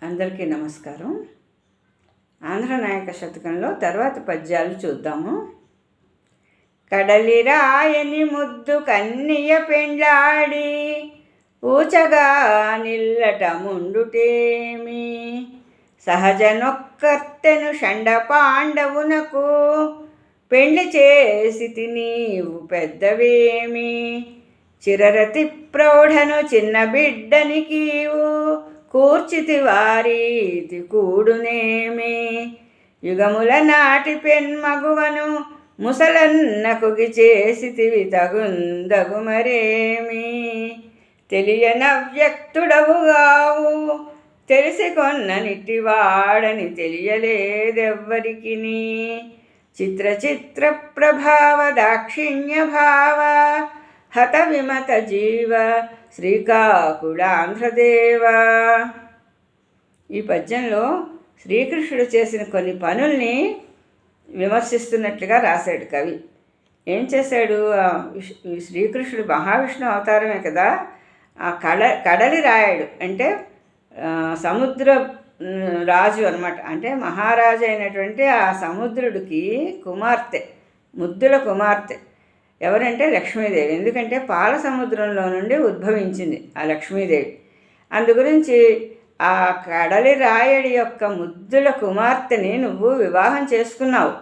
అందరికీ నమస్కారం. ఆంధ్ర నాయక శతకంలో తర్వాత పద్యాలు చూద్దాము. కడలిరాయని ముద్దు కన్నియ పెండ్లాడి ఊచగా నిల్లట ముండుటేమి సహజనొక్కర్తెను షండ పాండవునకు పెండ్లి చేసి నీవు పెద్దవేమి చిరరతి ప్రౌఢను చిన్న బిడ్డనికీవు కూర్చితి వారీతి కూడునేమి యుగముల నాటి పెన్మగువను ముసలన్నకుగి చేసితివి తగుందగు మరేమి తెలియనవ్యక్తుడవుగావు తెలిసి కొన్ననిటివాడని తెలియలేదెవ్వరికిని చిత్ర ప్రభావ దాక్షిణ్య భావ హత విమత జీవ శ్రీకాకుళాంధ్రదేవ. ఈ పద్యంలో శ్రీకృష్ణుడు చేసిన కొన్ని పనుల్ని విమర్శిస్తున్నట్లుగా రాశాడు కవి. ఏం చేశాడు? శ్రీకృష్ణుడు మహావిష్ణు అవతారమే కదా. ఆ కడలి రాయుడు అంటే సముద్ర రాజు అనమాట. అంటే మహారాజు అయినటువంటి ఆ సముద్రుడికి కుమార్తె, ముద్దుల కుమార్తె ఎవరంటే లక్ష్మీదేవి. ఎందుకంటే పాల సముద్రంలో నుండి ఉద్భవించింది ఆ లక్ష్మీదేవి. అందుగురించి ఆ కడలి రాయడి యొక్క ముద్దుల కుమార్తెని నువ్వు వివాహం చేసుకున్నావు.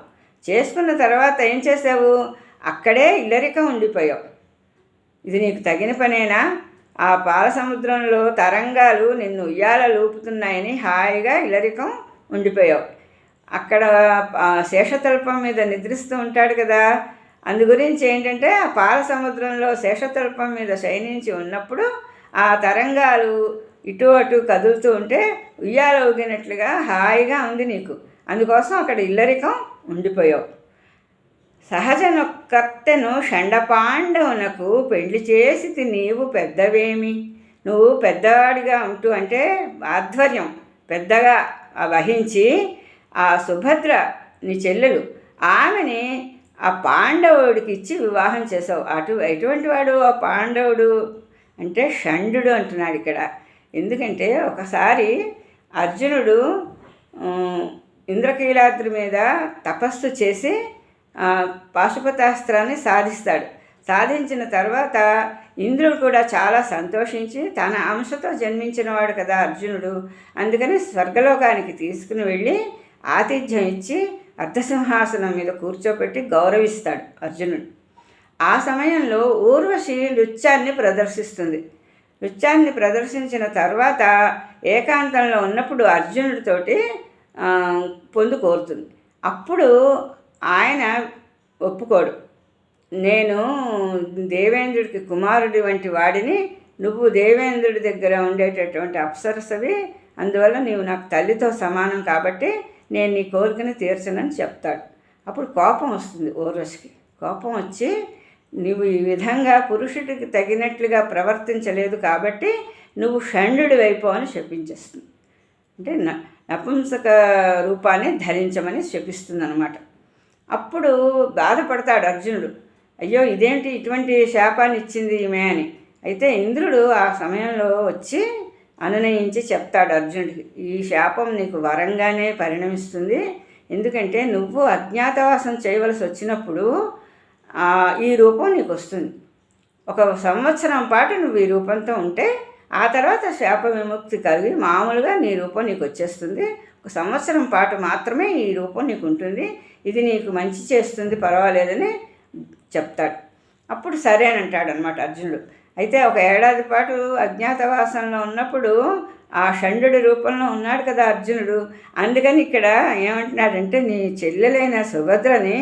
చేసుకున్న తర్వాత ఏం చేసావు? అక్కడే ఇల్లరికం ఉండిపోయావు. ఇది నీకు తగిన పనేనా? ఆ పాల సముద్రంలో తరంగాలు నిన్ను ఉయ్యాల లూపుతున్నాయని హాయిగా ఇల్లరికం ఉండిపోయావు. అక్కడ శేషతల్పం మీద నిద్రిస్తూ ఉంటాడు కదా. అందుగురించి ఏంటంటే ఆ పాల సముద్రంలో శేషతల్పం మీద శయనించి ఉన్నప్పుడు ఆ తరంగాలు ఇటు అటు కదులుతూ ఉంటే ఉయ్యాల ఊగినట్లుగా హాయిగా ఉంది నీకు. అందుకోసం అక్కడ ఇల్లరికం ఉండిపోయావు. సహజనొక్కర్తెను షండపాండవునకు పెళ్లి చేసి నీవు పెద్దవేమి. నువ్వు పెద్దవాడిగా ఉంటూ అంటే ఆధ్వర్యం పెద్దగా వహించి ఆ సుభద్ర నీ చెల్లెలు ఆమెని ఆ పాండవుడికి ఇచ్చి వివాహం చేసావు. ఎటువంటి వాడు ఆ పాండవుడు అంటే షండు అంటున్నాడు ఇక్కడ. ఎందుకంటే ఒకసారి అర్జునుడు ఇంద్రకీలాద్రి మీద తపస్సు చేసి పాశుపతాస్త్రాన్ని సాధిస్తాడు. సాధించిన తర్వాత ఇంద్రుడు కూడా చాలా సంతోషించి తన అంశతో జన్మించినవాడు కదా అర్జునుడు. అందుకని స్వర్గలోకానికి తీసుకుని వెళ్ళి ఆతిథ్యం ఇచ్చి అర్ధసింహాసనం మీద కూర్చోపెట్టి గౌరవిస్తాడు అర్జునుడు. ఆ సమయంలో ఊర్వశి నృత్యాన్ని ప్రదర్శిస్తుంది. నృత్యాన్ని ప్రదర్శించిన తర్వాత ఏకాంతంలో ఉన్నప్పుడు అర్జునుడితోటి పొందు కోరుతుంది. అప్పుడు ఆయన ఒప్పుకోడు. నేను దేవేంద్రుడికి కుమారుడి వంటి వాడిని, నువ్వు దేవేంద్రుడి దగ్గర ఉండేటటువంటి అప్సరసవి, అందువల్ల నీవు నాకు తల్లితో సమానం కాబట్టి నేను నీ కోరికని తీర్చనని చెప్తాడు. అప్పుడు కోపం వస్తుంది ఊర్వశికి. కోపం వచ్చి నువ్వు ఈ విధంగా పురుషుడికి తగినట్లుగా ప్రవర్తించలేదు కాబట్టి నువ్వు షండు వైపో అని శపించేస్తుంది. అంటే నపుంసక రూపాన్ని ధరించమని శపిస్తుంది అనమాట. అప్పుడు బాధపడతాడు అర్జునుడు. అయ్యో ఇదేంటి ఇటువంటి శాపాన్ని ఇచ్చింది ఈమె అని. అయితే ఇంద్రుడు ఆ సమయంలో వచ్చి అనునయించి చెప్తాడు అర్జునుడికి, ఈ శాపం నీకు వరంగానే పరిణమిస్తుంది. ఎందుకంటే నువ్వు అజ్ఞాతవాసం చేయవలసి వచ్చినప్పుడు ఈ రూపం నీకు వస్తుంది. 1 సంవత్సరం పాటు నువ్వు ఈ రూపంతో ఉంటే ఆ తర్వాత శాప విముక్తి కలిగి మామూలుగా నీ రూపం నీకు వచ్చేస్తుంది. 1 సంవత్సరం పాటు మాత్రమే ఈ రూపం నీకు ఉంటుంది. ఇది నీకు మంచి చేస్తుంది, పర్వాలేదని చెప్తాడు. అప్పుడు సరే అని అంటాడు అనమాట అర్జునుడు. అయితే 1 ఏడాది పాటు అజ్ఞాతవాసంలో ఉన్నప్పుడు ఆ షండు రూపంలో ఉన్నాడు కదా అర్జునుడు. అందుకని ఇక్కడ ఏమంటున్నాడంటే నీ చెల్లెలైన సుభద్రని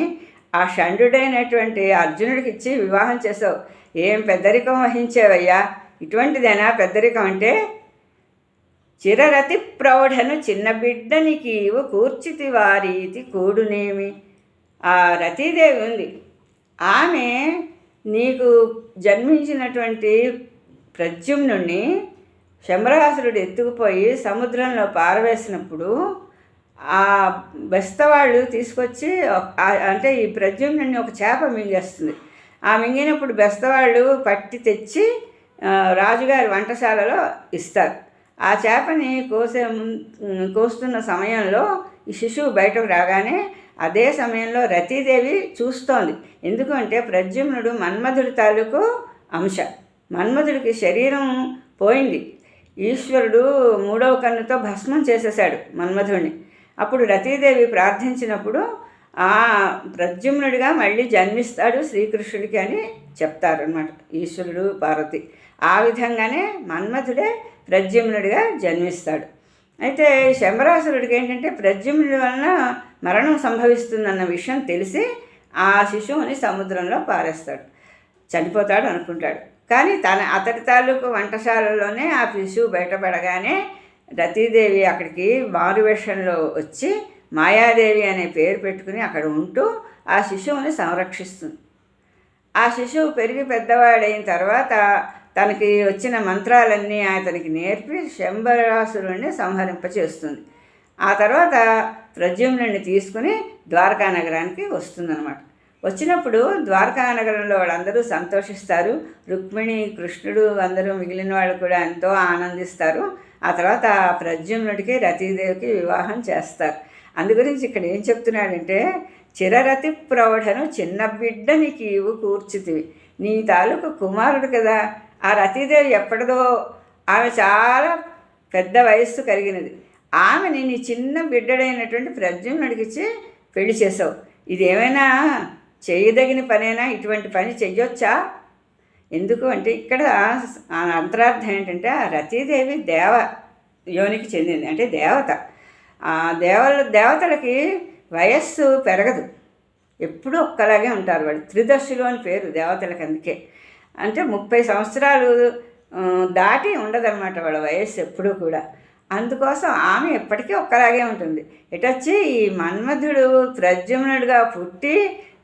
ఆ షండుడైనటువంటి అర్జునుడికి ఇచ్చి వివాహం చేసావు. ఏం పెద్దరికం వహించేవయ్యా! ఇటువంటిదేనా పెద్దరికం అంటే? చిరరతి ప్రౌఢను చిన్న బిడ్డనికీవు కూర్చితి వారీతి కూడునేమి. ఆ రతీదేవి ఉంది, ఆమె నీకు జన్మించినటువంటి ప్రద్యుమ్నుణ్ణి శంబరాసురుడు ఎత్తుకుపోయి సముద్రంలో పారవేసినప్పుడు ఆ బెస్తవాళ్ళు తీసుకొచ్చి అంటే ఈ ప్రద్యుమ్నుణ్ణి ఒక చేప మింగేస్తుంది. ఆ మింగినప్పుడు బెస్తవాళ్ళు పట్టి తెచ్చి రాజుగారి వంటశాలలో ఇస్తారు. ఆ చేపని కోస్తున్న సమయంలో ఈ శిశువు బయటకు రాగానే అదే సమయంలో రతీదేవి చూస్తోంది. ఎందుకంటే ప్రద్యుమ్నుడు మన్మధుడి తాలూకు అంశ. మన్మధుడికి శరీరం పోయింది. ఈశ్వరుడు మూడవ కన్నుతో భస్మం చేసేశాడు మన్మధుడిని. అప్పుడు రతీదేవి ప్రార్థించినప్పుడు ఆ ప్రద్యుమ్నుడిగా మళ్ళీ జన్మిస్తాడు శ్రీకృష్ణుడికి అని చెప్తారనమాట ఈశ్వరుడు పార్వతి. ఆ విధంగానే మన్మధుడే ప్రద్యుమ్నుడిగా జన్మిస్తాడు. అయితే శంబరాసురుడికి ఏంటంటే ప్రద్యుమ్నుడి వలన మరణం సంభవిస్తుందన్న విషయం తెలిసి ఆ శిశువుని సముద్రంలో పారేస్తాడు, చనిపోతాడు అనుకుంటాడు. కానీ అతడి తాలూకు వంటశాలలోనే ఆ శిశువు బయటపడగానే రతీదేవి అక్కడికి మారువేషంలో వచ్చి మాయాదేవి అనే పేరు పెట్టుకుని అక్కడ ఉంటూ ఆ శిశువుని సంరక్షిస్తుంది. ఆ శిశువు పెరిగి పెద్దవాడైన తర్వాత తనకి వచ్చిన మంత్రాలన్నీ అతనికి నేర్పి శంబరాసురుణ్ణి సంహరింపచేస్తుంది. ఆ తర్వాత ప్రద్యుమ్నుడిని తీసుకుని ద్వారకా నగరానికి వస్తుందన్నమాట. వచ్చినప్పుడు ద్వారకా నగరంలో వాళ్ళందరూ సంతోషిస్తారు. రుక్మిణి, కృష్ణుడు, అందరూ మిగిలిన వాళ్ళు కూడా ఎంతో ఆనందిస్తారు. ఆ తర్వాత ప్రద్యుమ్నుడికి రతీదేవికి వివాహం చేస్తారు. అందుగురించి ఇక్కడ ఏం చెప్తున్నాడంటే, చిరరతి ప్రౌఢను చిన్న బిడ్డని కీవు కూర్చుతివి, నీ తాలూకు కుమారుడు కదా. ఆ రతీదేవి ఎప్పటిదో, ఆమె చాలా పెద్ద వయస్సు కలిగినది. ఆమెని నీ చిన్న బిడ్డడైనటువంటి ప్రద్యుమ్నుడికిచ్చి పెళ్లి చేసావు. ఇదేమైనా చేయదగిన పనేనా? ఇటువంటి పని చెయ్యొచ్చా? ఎందుకు అంటే ఇక్కడ అంతరార్థం ఏంటంటే, ఆ రతీదేవి దేవ యోనికి చెందింది, అంటే దేవత. ఆ దేవతలకి వయస్సు పెరగదు, ఎప్పుడూ ఒక్కలాగే ఉంటారు వాళ్ళు. త్రిదర్శులు అని పేరు దేవతలకి. అందుకే అంటే 30 సంవత్సరాలు దాటి ఉండదన్నమాట వాళ్ళ వయస్సు ఎప్పుడూ కూడా. అందుకోసం ఆమె ఎప్పటికీ ఒక్కలాగే ఉంటుంది. ఇటొచ్చి ఈ మన్మధుడు ప్రద్యుమ్నుడిగా పుట్టి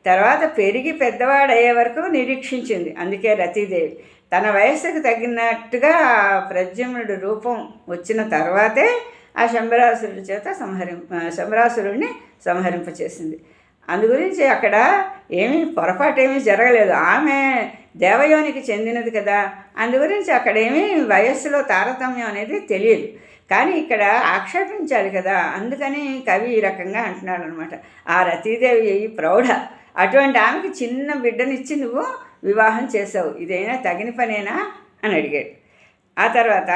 తర్వాత పెరిగి పెద్దవాడయ్యే వరకు నిరీక్షించింది. అందుకే రతీదేవి తన వయస్సుకు తగినట్టుగా ప్రద్యుమ్నుడి రూపం వచ్చిన తర్వాతే ఆ శంబరాసురుడి చేత శంబరాసురుడిని సంహరింపచేసింది. అందుగురించి అక్కడ పొరపాటేమీ జరగలేదు. ఆమె దేవయోనికి చెందినది కదా, అందుగురించి అక్కడేమీ వయస్సులో తారతమ్యం అనేది తెలియదు. కానీ ఇక్కడ ఆక్షేపించాలి కదా, అందుకని కవి ఈ రకంగా అంటున్నాడు అనమాట. ఆ రతీదేవి ప్రౌఢ, అటువంటి ఆమెకి చిన్న బిడ్డనిచ్చి నువ్వు వివాహం చేసావు, ఇదైనా తగిన పనేనా అని అడిగాడు. ఆ తర్వాత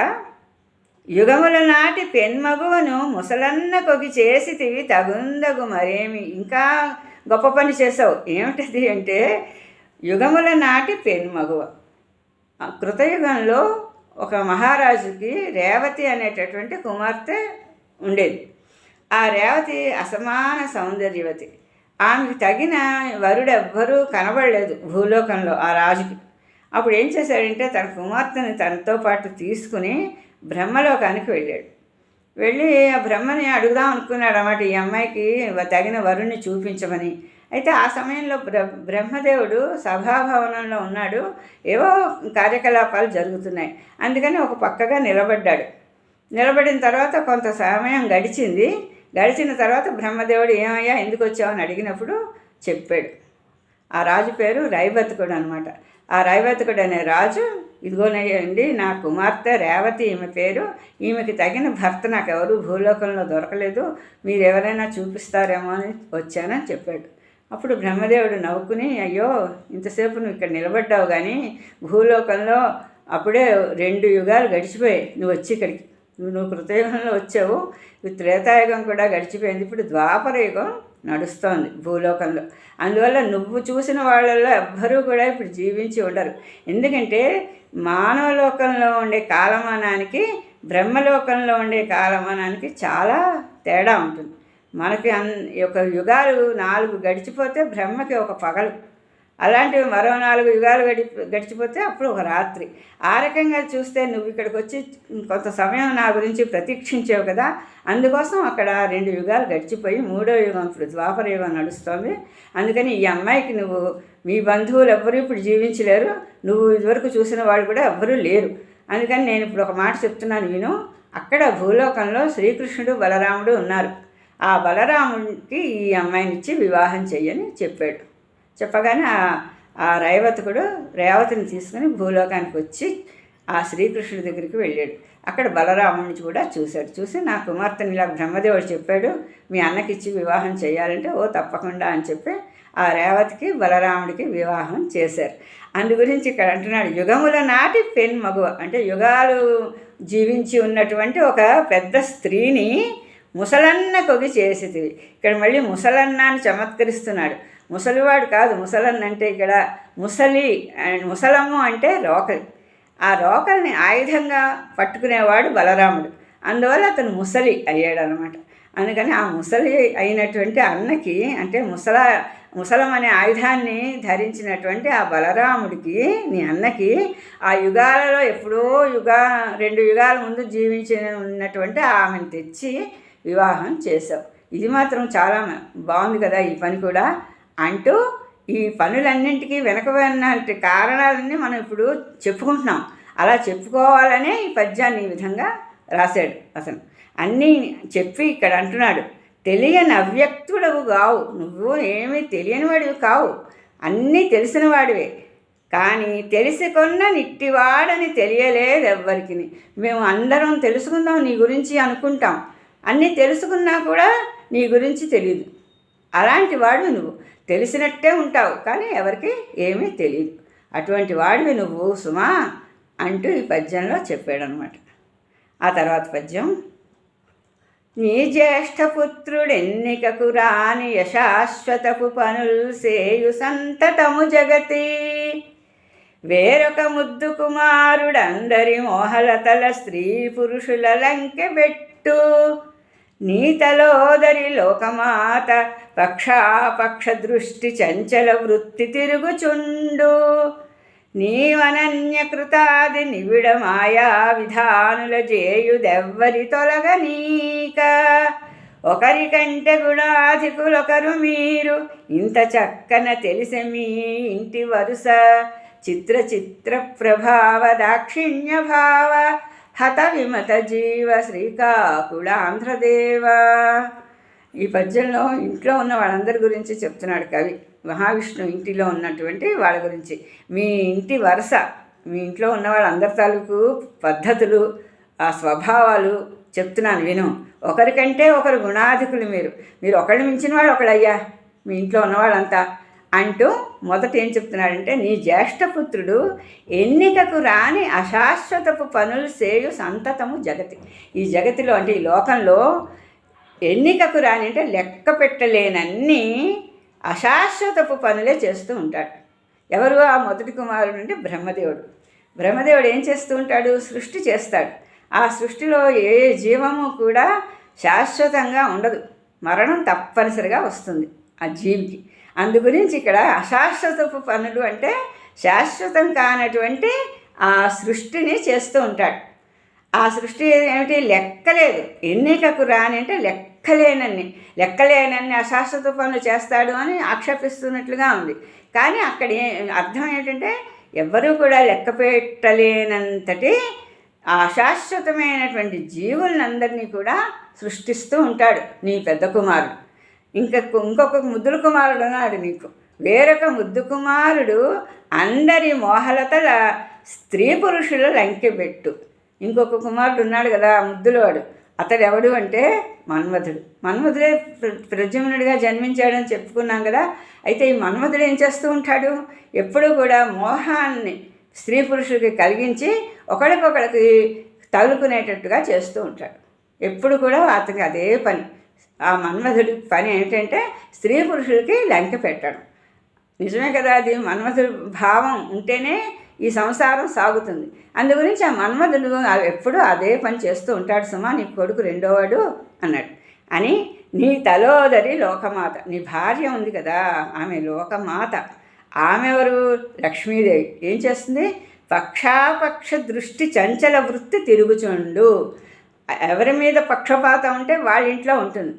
యుగముల నాటి పెన్మగువను ముసలన్న కొగి చేసితివి తగుందగు మరేమి, ఇంకా గొప్ప పని చేసావు. ఏమిటది అంటే, యుగముల నాటి పెన్మగువ. కృతయుగంలో ఒక మహారాజుకి రేవతి అనేటటువంటి కుమార్తె ఉండేది. ఆ రేవతి అసమాన సౌందర్యవతి. ఆమెకు తగిన వరుడెవ్వరూ కనబడలేదు భూలోకంలో ఆ రాజుకి. అప్పుడు ఏం చేశాడంటే, తన కుమార్తెని తనతో పాటు తీసుకుని బ్రహ్మలోకానికి వెళ్ళాడు. వెళ్ళి ఆ బ్రహ్మని అడుగుదాం అనుకున్నాడు అన్నమాట, ఈ అమ్మాయికి తగిన వరుణ్ణి చూపించమని. అయితే ఆ సమయంలో బ్రహ్మదేవుడు సభాభవనంలో ఉన్నాడు, ఏవో కార్యకలాపాలు జరుగుతున్నాయి. అందుకని ఒక పక్కగా నిలబడ్డాడు. నిలబడిన తర్వాత కొంత సమయం గడిచిన తర్వాత బ్రహ్మదేవుడు ఏమయ్యా ఎందుకు వచ్చావని అడిగినప్పుడు చెప్పాడు. ఆ రాజు పేరు రైవతకుడు అనమాట. ఆ రైవతకుడు అనే రాజు, ఇదిగోనండి నా కుమార్తె రేవతి ఈమె పేరు, ఈమెకి తగిన భర్త నాకు ఎవరు భూలోకంలో దొరకలేదు, మీరు ఎవరైనా చూపిస్తారేమో అని వచ్చానని చెప్పాడు. అప్పుడు బ్రహ్మదేవుడు నవ్వుకుని, అయ్యో ఇంతసేపు నువ్వు ఇక్కడ నిలబడ్డావు, కానీ భూలోకంలో అప్పుడే 2 యుగాలు గడిచిపోయాయి నువ్వు వచ్చి ఇక్కడికి. నువ్వు కృతయుగంలో వచ్చావు, త్రేతాయుగం కూడా గడిచిపోయింది, ఇప్పుడు ద్వాపర యుగం నడుస్తోంది భూలోకంలో. అందువల్ల నువ్వు చూసిన వాళ్ళల్లో ఎవ్వరూ కూడా ఇప్పుడు జీవించి ఉండరు. ఎందుకంటే మానవలోకంలో ఉండే కాలమానానికి బ్రహ్మలోకంలో ఉండే కాలమానానికి చాలా తేడా ఉంటుంది. మనకి ఒక యుగాలు 4 గడిచిపోతే బ్రహ్మకి ఒక పగలు, అలాంటివి మరో 4 యుగాలు గడిచిపోతే అప్పుడు ఒక రాత్రి. ఆ రకంగా చూస్తే నువ్వు ఇక్కడికి వచ్చి కొంత సమయం నా గురించి ప్రతీక్షించావు కదా, అందుకోసం అక్కడ 2 యుగాలు గడిచిపోయి 3వ యుగం ఇప్పుడు ద్వాపర యుగం నడుస్తోంది. అందుకని ఈ అమ్మాయికి నువ్వు, మీ బంధువులు ఎవ్వరూ ఇప్పుడు జీవించలేరు, నువ్వు ఇదివరకు చూసిన వాళ్ళు కూడా ఎవ్వరూ లేరు. అందుకని నేను ఇప్పుడు ఒక మాట చెప్తున్నాను విను. అక్కడ భూలోకంలో శ్రీకృష్ణుడు బలరాముడు ఉన్నారు. ఆ బలరాముడికి ఈ అమ్మాయినిచ్చి వివాహం చెయ్యని చెప్పాడు. చెప్పగానే ఆ రేవతిని తీసుకుని భూలోకానికి వచ్చి ఆ శ్రీకృష్ణుడి దగ్గరికి వెళ్ళాడు. అక్కడ బలరాముడిని కూడా చూశాడు. చూసి నా కుమార్తెని ఇలా బ్రహ్మదేవుడు చెప్పాడు మీ అన్నకిచ్చి వివాహం చేయాలంటే ఓ తప్పకుండా అని చెప్పి ఆ రేవతికి బలరాముడికి వివాహం చేశారు. అందు గురించి ఇక్కడ అంటున్నాడు యుగముల నాటి పెన్మగువ అంటే యుగాలు జీవించి ఉన్నటువంటి ఒక పెద్ద స్త్రీని ముసలన్న కొగి చేసేది. ఇక్కడ మళ్ళీ ముసలన్న అని చమత్కరిస్తున్నాడు. ముసలివాడు కాదు ముసలన్న అంటే ఇక్కడ ముసలి ముసలమ్ము అంటే రోకలి. ఆ రోకల్ని ఆయుధంగా పట్టుకునేవాడు బలరాముడు. అందువల్ల అతను ముసలి అయ్యాడు అనమాట. అందుకని ఆ ముసలి అయినటువంటి అన్నకి అంటే ముసలం అనే ఆయుధాన్ని ధరించినటువంటి ఆ బలరాముడికి నీ అన్నకి ఆ యుగాలలో ఎప్పుడో 2 యుగాల ముందు జీవించి ఉన్నటువంటి ఆమెను తెచ్చి వివాహం చేశావు. ఇది మాత్రం చాలా బాగుంది కదా ఈ పని కూడా అంటూ ఈ పనులన్నింటికీ వెనకబడినటువంటి కారణాలన్నీ మనం ఇప్పుడు చెప్పుకుంటున్నాం. అలా చెప్పుకోవాలనే ఈ పద్యాన్ని ఈ విధంగా రాశాడు. అతను అన్నీ చెప్పి ఇక్కడ అంటున్నాడు తెలియని అవ్యక్తుడవు కావు, నువ్వు ఏమీ తెలియని వాడివి కావు, అన్నీ తెలిసిన వాడివే. కానీ తెలిసికొన్న నిట్టివాడని తెలియలేదు ఎవ్వరికి. మేము అందరం తెలుసుకుందాం నీ గురించి అనుకుంటాం, అన్నీ తెలుసుకున్నా కూడా నీ గురించి తెలియదు. అలాంటి వాడివి నువ్వు, తెలిసినట్టే ఉంటావు కానీ ఎవరికి ఏమీ తెలియదు. అటువంటి వాడివి నువ్వు సుమా అంటూ ఈ పద్యంలో చెప్పాడనమాట. ఆ తర్వాత పద్యం నీ జ్యేష్ఠపుత్రుడెన్నికకు రాని యశాశ్వతపు పనులు సేయు సంతతము జగతి వేరొక ముద్దు కుమారుడందరి మోహలతల స్త్రీ పురుషుల లంకెబెట్టు నీతలోదరి లోకమాత పక్షాపక్ష దృష్టి చంచల వృత్తి తిరుగుచుండు నీవనన్యకృతాది నివిడ మాయా విధానుల జేయుదెవ్వరి తొలగనీక ఒకరికంటే గుణాధికులొకరు మీరు ఇంత చక్కన తెలిసే మీ ఇంటి వరుస చిత్ర ప్రభావ దాక్షిణ్య భావ హత విమత జీవ శ్రీకాకుళాంధ్రదేవ. ఈ పద్యంలో ఇంట్లో ఉన్న వాళ్ళందరి గురించి చెప్తున్నాడు కవి. మహావిష్ణు ఇంటిలో ఉన్నటువంటి వాళ్ళ గురించి మీ ఇంటి వరుస, మీ ఇంట్లో ఉన్న వాళ్ళందరి తాలూకు పద్ధతులు ఆ స్వభావాలు చెప్తున్నాను విను. ఒకరికంటే ఒకరు గుణాధికులు మీరు ఒకరిని మించిన వాళ్ళు ఒకడయ్యా మీ ఇంట్లో ఉన్నవాళ్ళంతా అంటూ మొదట ఏం చెప్తున్నాడంటే నీ జ్యేష్ఠపుత్రుడు ఎన్నికకు రాని అశాశ్వతపు పనులు సేయు సంతతము జగతి. ఈ జగతిలో అంటే ఈ లోకంలో ఎన్నికకు రాని అంటే లెక్క పెట్టలేనన్ని అశాశ్వతపు పనులే చేస్తూ ఉంటాడు. ఎవరు ఆ మొదటి కుమారుడు అంటే బ్రహ్మదేవుడు ఏం చేస్తూ ఉంటాడు సృష్టి చేస్తాడు. ఆ సృష్టిలో ఏ జీవము కూడా శాశ్వతంగా ఉండదు, మరణం తప్పనిసరిగా వస్తుంది ఆ జీవికి. అందు గురించి ఇక్కడ అశాశ్వతపు పనులు అంటే శాశ్వతం కానటువంటి ఆ సృష్టిని చేస్తూ ఉంటాడు. ఆ సృష్టి ఏమిటి లెక్కలేదు, ఎన్నికకు రాని అంటే లెక్కలేనన్ని అశాశ్వత పనులు చేస్తాడు అని ఆక్షేపిస్తున్నట్లుగా ఉంది. కానీ అక్కడ అర్థం ఏంటంటే ఎవ్వరూ కూడా లెక్క పెట్టలేనంతటి అశాశ్వతమైనటువంటి జీవులందరినీ కూడా సృష్టిస్తూ ఉంటాడు నీ పెద్ద కుమారుడు. ఇంకొక ముద్దుల కుమారుడు ఉన్నాడు నీకు. వేరొక ముద్దు కుమారుడు అందరి మోహలతల స్త్రీ పురుషుల లంకెబెట్టు. ఇంకొక కుమారుడు ఉన్నాడు కదా ముద్దులవాడు, అతడు ఎవడు అంటే మన్మధుడే ప్రద్యుమ్నుడిగా జన్మించాడని చెప్పుకున్నాం కదా. అయితే ఈ మన్మధుడు ఏం చేస్తూ ఉంటాడు, ఎప్పుడూ కూడా మోహాన్ని స్త్రీ పురుషులకి కలిగించి ఒకడికొకడికి తగులుకునేటట్టుగా చేస్తూ ఉంటాడు. ఎప్పుడు కూడా అతనికి అదే పని. ఆ మన్మధుడి పని ఏంటంటే స్త్రీ పురుషులకి లంక పెట్టడం. నిజమే కదా, అది మన్మధుడి భావం ఉంటేనే ఈ సంసారం సాగుతుంది. అందుగురించి ఆ మన్మధుడు ఎప్పుడూ అదే పని చేస్తూ ఉంటాడు. సుమా నీ కొడుకు రెండోవాడు అన్నాడు. అని నీ తలోదరి లోకమాత, నీ భార్య ఉంది కదా ఆమె లోకమాత. ఆమె ఎవరు లక్ష్మీదేవి. ఏం చేస్తుంది, పక్షాపక్ష దృష్టి చంచల వృత్తి తిరుగుచుండు. ఎవరి మీద పక్షపాతం ఉంటే వాళ్ళ ఇంట్లో ఉంటుంది,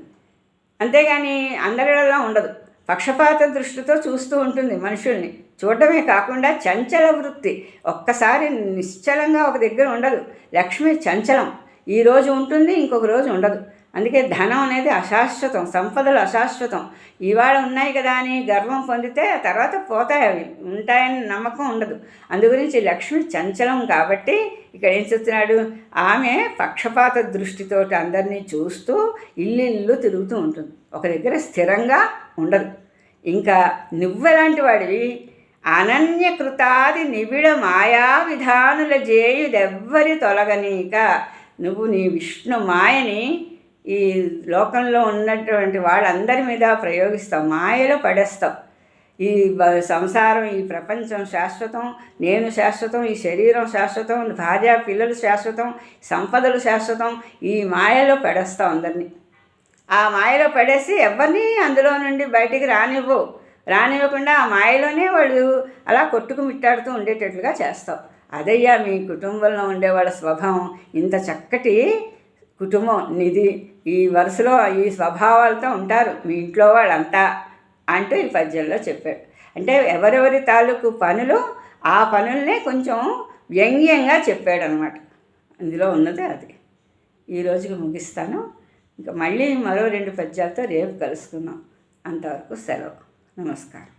అంతేగాని అందరిలో ఉండదు. పక్షపాత దృష్టితో చూస్తూ ఉంటుంది మనుషుల్ని. చూడటమే కాకుండా చంచల వృత్తి, ఒక్కసారి నిశ్చలంగా ఒక దగ్గర ఉండదు. లక్ష్మి చంచలం, ఈరోజు ఉంటుంది ఇంకొక రోజు ఉండదు. అందుకే ధనం అనేది అశాశ్వతం, సంపదలు అశాశ్వతం. ఇవాళ ఉన్నాయి కదా అని గర్వం పొందితే తర్వాత పోతాయి, అవి ఉంటాయని నమ్మకం ఉండదు. అందుగురించి లక్ష్మి చంచలం కాబట్టి ఇక్కడ ఏం చెప్తున్నాడు, ఆమె పక్షపాత దృష్టితో అందరినీ చూస్తూ ఇల్లు తిరుగుతూ ఉంటుంది, ఒక దగ్గర స్థిరంగా ఉండదు. ఇంకా నువ్వెలాంటి వాడివి, అనన్యకృతాది నిబిడ మాయా విధానుల జేయుదెవ్వరి తొలగనీక. నువ్వు నీ విష్ణు మాయని ఈ లోకంలో ఉన్నటువంటి వాళ్ళందరి మీద ప్రయోగిస్తావు, మాయలో పడేస్తావు. ఈ సంసారం, ఈ ప్రపంచం శాశ్వతం, నేను శాశ్వతం, ఈ శరీరం శాశ్వతం, భార్య పిల్లలు శాశ్వతం, సంపదలు శాశ్వతం, ఈ మాయలో పడేస్తావు అందరినీ. ఆ మాయలో పడేసి ఎవరిని అందులో నుండి బయటికి రానివ్వకుండా ఆ మాయలోనే వాళ్ళు అలా కొట్టుకు మిట్టాడుతూ ఉండేటట్లుగా చేస్తావు. అదయ్యా మీ కుటుంబంలో ఉండే వాళ్ళ స్వభావం. ఇంత చక్కటి కుటుంబం నిధి, ఈ వరుసలో ఈ స్వభావాలతో ఉంటారు మీ ఇంట్లో వాళ్ళంతా అంటూ ఈ పద్యంలో చెప్పాడు. అంటే ఎవరెవరి తాలూకు పనులు ఆ పనులనే కొంచెం వ్యంగ్యంగా చెప్పాడు అనమాట. ఇందులో ఉన్నది అది. ఈ రోజుకి ముగిస్తాను. ఇంకా మళ్ళీ మరో 2 పద్యాలతో రేపు కలుసుకుందాం. అంతవరకు సెలవు. నమస్కారం.